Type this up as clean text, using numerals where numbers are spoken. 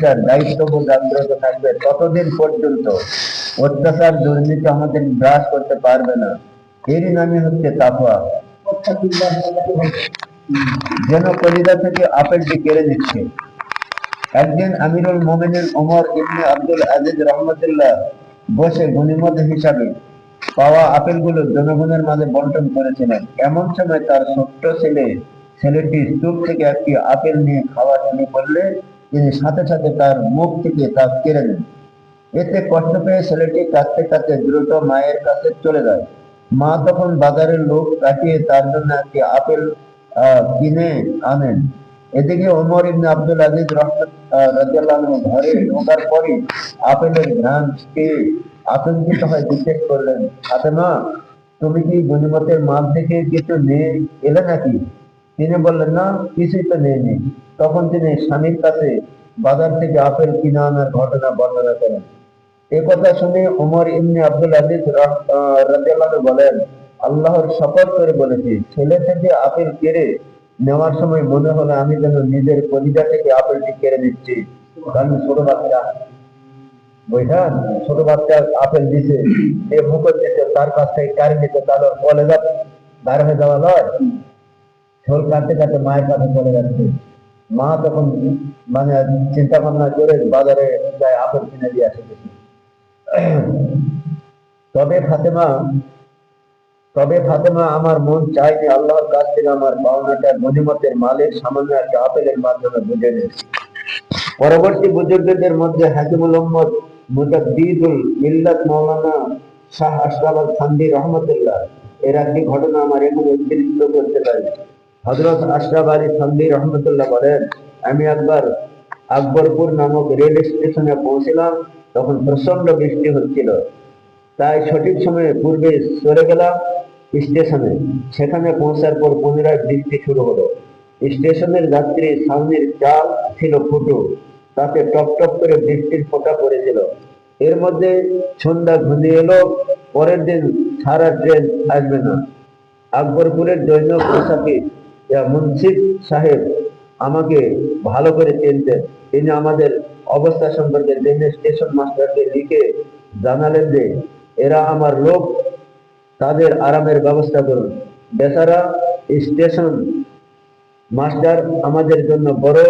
তার দায়িত্ববোধ জাগ্রত থাকবে ততদিন পর্যন্ত অত্যাচার দুর্নীতি আমাদের গ্রাস করতে পারবে না। এরই নামই হচ্ছে তাকওয়া। যেন কলিজা থেকে আপেলটি কেড়ে নিচ্ছে। একদিন আমিরুল মোমিনিন ওমর ইবনে আব্দুল আজিজ রহমতুল্লাহ বসে গনিমত হিসাবে পাওয়া আপেলগুলো জনগণের মাঝে বন্টন করেছিলেন। এমন সময় তার ছোট্ট ছেলেটি স্তূপ থেকে একটি আপেল নিয়ে খাওয়া শুরু করলে তিনি সাথে সাথে তার মুখ থেকে তা কেড়ে নেন। এতে কষ্ট পেয়ে ছেলেটি কাঁদতে কাঁদতে দ্রুত মায়ের কাছে চলে যায়। মা তখন বাজারের লোক কাটিয়ে তার জন্য একটি আপেল কিনে আনেন। এদিকে ওমর ইবনে আব্দুল আজিজ রাদিয়াল্লাহু আনহু ঘরে ঢোকার পরই আপেলের ঘ্রাণ পেয়ে আতঙ্কিত হয়ে জিজ্ঞেস করলেন, ফাতেমা, তুমি কি গনিমতের মাল থেকে কিছু নিয়ে এলে নাকি? তিনি বললেন, না, কিছুই তো নেয়নি। তখন তিনি স্বামীর কাছে বাজার থেকে আপেল কিনে আনার ঘটনা বর্ণনা করেন। এ কথা শুনে ওমর ইবনে আব্দুল আজিজ রাদিয়াল্লাহু আনহু বলেন, আল্লাহর শপথ করে বলেছি, ছেলে থেকে আপেল কেড়ে নেওয়ার সময় মনে হলো আমি যেন নিজের কলিজা থেকে আপেলটি কেড়ে নিচ্ছি। কারণ ছোট বাচ্চা, বুঝলেন, ছোট বাচ্চা আপেল দিছে, যে মুখর দিতে তার কাছ থেকে কারি নিতে তাহলে কলেজা বার হয়ে যাওয়া নয়। ঝোল কাটতে কাটতে মায়ের কাছে চলে যাচ্ছে। মা তখন মানে চিন্তা ভাবনা করে বাজারে যায় আপেল কিনে দিয়ে আসে। তবে ফাতেমা তবে ফাতেমা আমার মন চাইনি আল্লাহর কাছ থেকে আমার পাওনাটা গনিমতের মালের সামান্য একটা আপেলের মাধ্যমে বুঝে নিয়েছি। পরবর্তী বুজুর্গদের মধ্যে হাকিমুল উম্মত মুজাদ্দিদুল মিল্লাত মাওলানা শাহ আশরাফ আল থানভী রহমতুল্লাহ এর একটি ঘটনা আমার এখানে উদ্ধৃত করতে পারি। হযরত আশরাফ আলী থানভী রহমতুল্লাহ বলেন, আমি একবার আকবরপুর নামক রেল স্টেশনে পৌঁছলাম। তখন প্রচন্ড বৃষ্টি হচ্ছিল, তাই সঠিক সময়ে পূর্বে চলে গেলাম স্টেশনে। সেখানে পৌঁছার পর পুনরায় বৃষ্টি শুরু হলো। স্টেশনের যাত্রী সামনের চাল ছিল ফুটো, তাতে টপ টপ করে বৃষ্টির ফোঁটা পড়েছিল। এর মধ্যে সন্ধ্যা ঘনিয়ে এলো, পরের দিন সারা ট্রেন আসবে না। আকবরপুরের জৈনক মুসাফির মুন্সিফ সাহেব আমাকে ভালো করে চিনতেন। তিনি আমাদের অবস্থা সম্পর্কে জেনে স্টেশন মাস্টারকে লিখে জানালেন যে এরা আমার লোক, তাদের আরামের ব্যবস্থা করুন। বেচারা স্টেশন মাস্টার আমাদের জন্য বড়